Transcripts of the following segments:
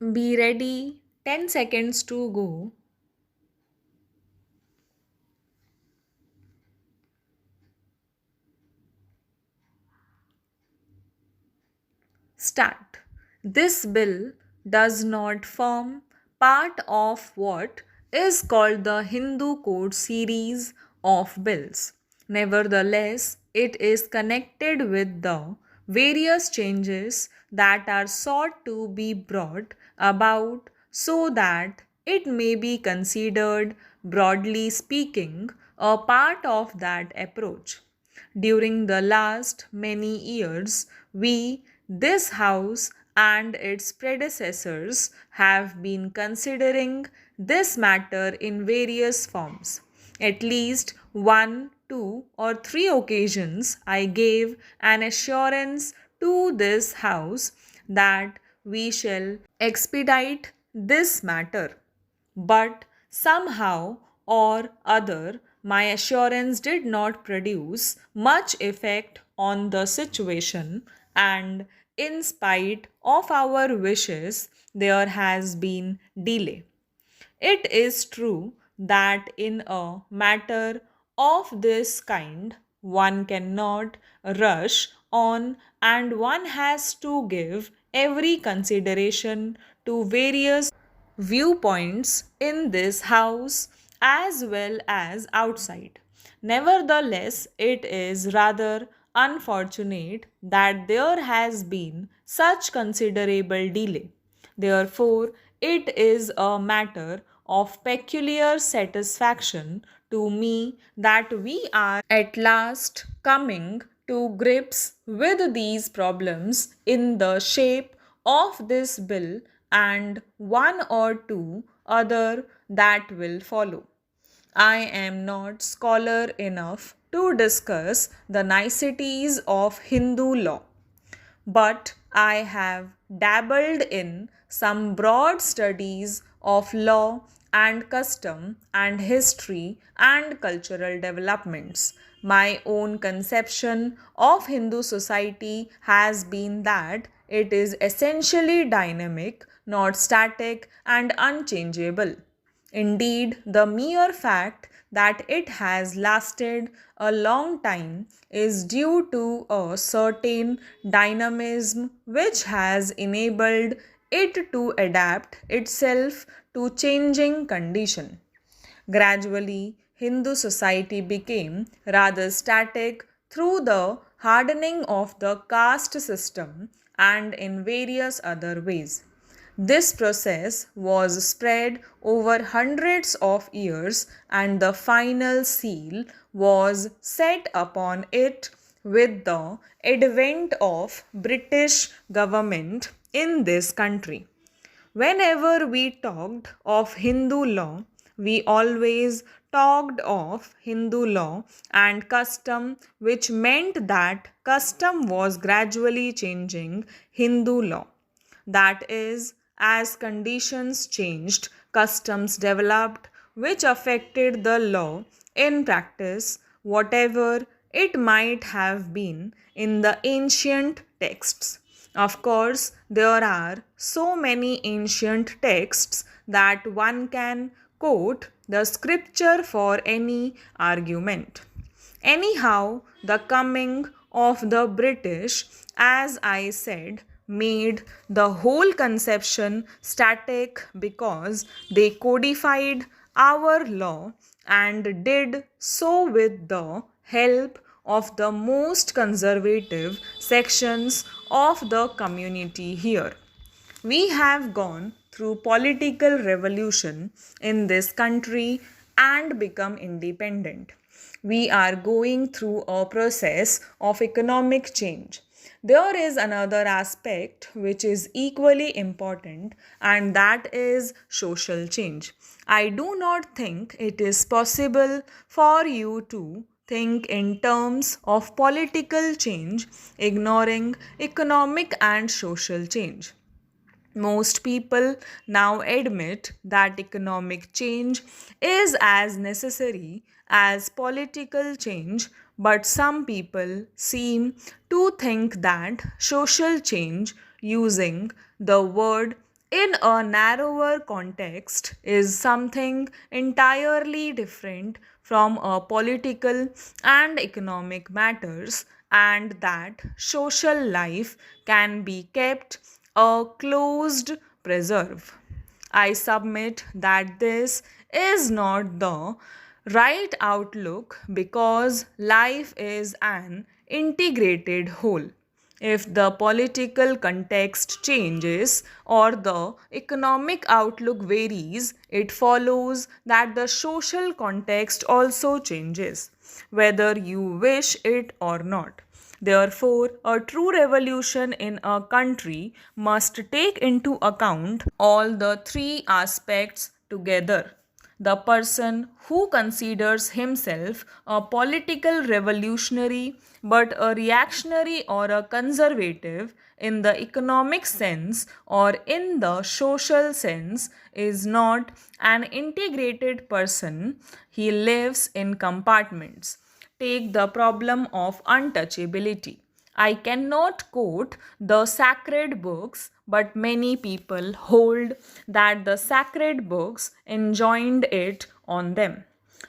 Be ready, 10 seconds to go. Start. This bill does not form part of what is called the Hindu Code series of bills. Nevertheless, it is connected with the various changes that are sought to be brought about so that it may be considered, broadly speaking, a part of that approach. During the last many years, this House, and its predecessors have been considering this matter in various forms. At least one, two, or three occasions, I gave an assurance to this House that we shall expedite this matter. But somehow or other, my assurance did not produce much effect on the situation, and in spite of our wishes, there has been delay. It is true that in a matter of this kind, one cannot rush on and one has to give every consideration to various viewpoints in this house as well as outside. Nevertheless, it is rather unfortunate that there has been such considerable delay. Therefore, it is a matter of peculiar satisfaction to me that we are at last coming to grips with these problems in the shape of this bill and one or two other that will follow. I am not scholar enough to discuss the niceties of Hindu law, but I have dabbled in some broad studies of law and custom and history and cultural developments. My own conception of Hindu society has been that it is essentially dynamic, not static and unchangeable. Indeed, the mere fact that it has lasted a long time is due to a certain dynamism which has enabled it to adapt itself to changing conditions. Gradually, Hindu society became rather static through the hardening of the caste system and in various other ways. This process was spread over hundreds of years, and the final seal was set upon it with the advent of British government in this country. Whenever we talked of Hindu law, we always talked of Hindu law and custom, which meant that custom was gradually changing Hindu law. That is, as conditions changed, customs developed, which affected the law in practice, whatever it might have been in the ancient texts. Of course, there are so many ancient texts that one can quote the scripture for any argument. Anyhow, the coming of the British, as I said, made the whole conception static because they codified our law and did so with the help of the most conservative sections of the community here. We have gone through political revolution in this country and become independent. We are going through a process of economic change. There is another aspect which is equally important, and that is social change. I do not think it is possible for you to think in terms of political change, ignoring economic and social change. Most people now admit that economic change is as necessary as political change, but some people seem to think that social change, using the word in a narrower context is something entirely different from a political and economic matters, and that social life can be kept a closed preserve. I submit that this is not the right outlook because life is an integrated whole. If the political context changes or the economic outlook varies, it follows that the social context also changes, whether you wish it or not. Therefore, a true revolution in a country must take into account all the three aspects together. The person who considers himself a political revolutionary but a reactionary or a conservative in the economic sense or in the social sense is not an integrated person. He lives in compartments. Take the problem of untouchability. I cannot quote the sacred books, but many people hold that the sacred books enjoined it on them.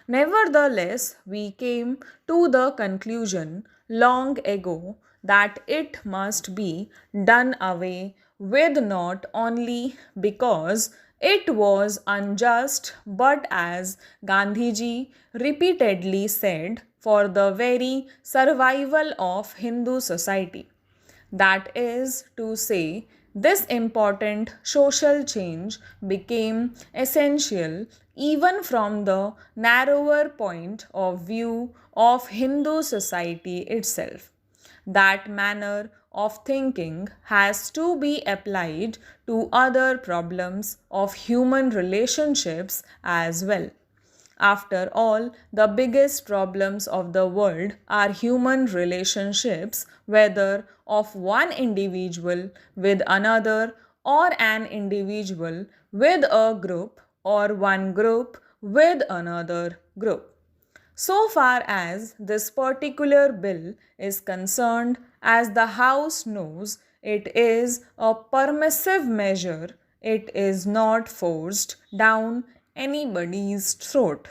Nevertheless, we came to the conclusion long ago that it must be done away with not only because it was unjust, but as Gandhiji repeatedly said, for the very survival of Hindu society. That is to say, this important social change became essential even from the narrower point of view of Hindu society itself. That manner of thinking has to be applied to other problems of human relationships as well. After all, the biggest problems of the world are human relationships, whether of one individual with another, or an individual with a group, or one group with another group. So far as this particular bill is concerned, as the House knows, it is a permissive measure. It is not forced down anybody's throat.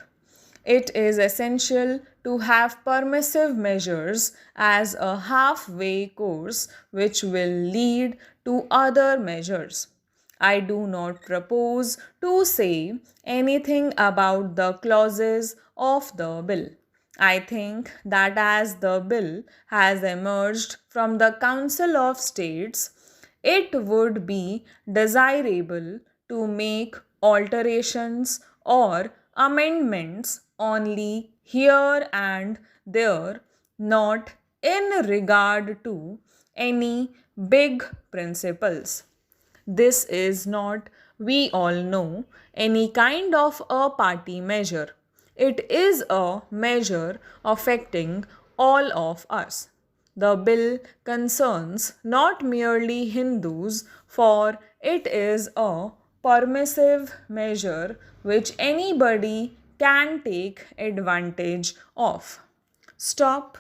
It is essential to have permissive measures as a halfway course which will lead to other measures. I do not propose to say anything about the clauses of the bill. I think that as the bill has emerged from the Council of States, it would be desirable to make alterations or amendments only here and there, not in regard to any big principles. This is not, we all know, any kind of a party measure. It is a measure affecting all of us. The bill concerns not merely Hindus, for it is a permissive measure which anybody can take advantage of. Stop.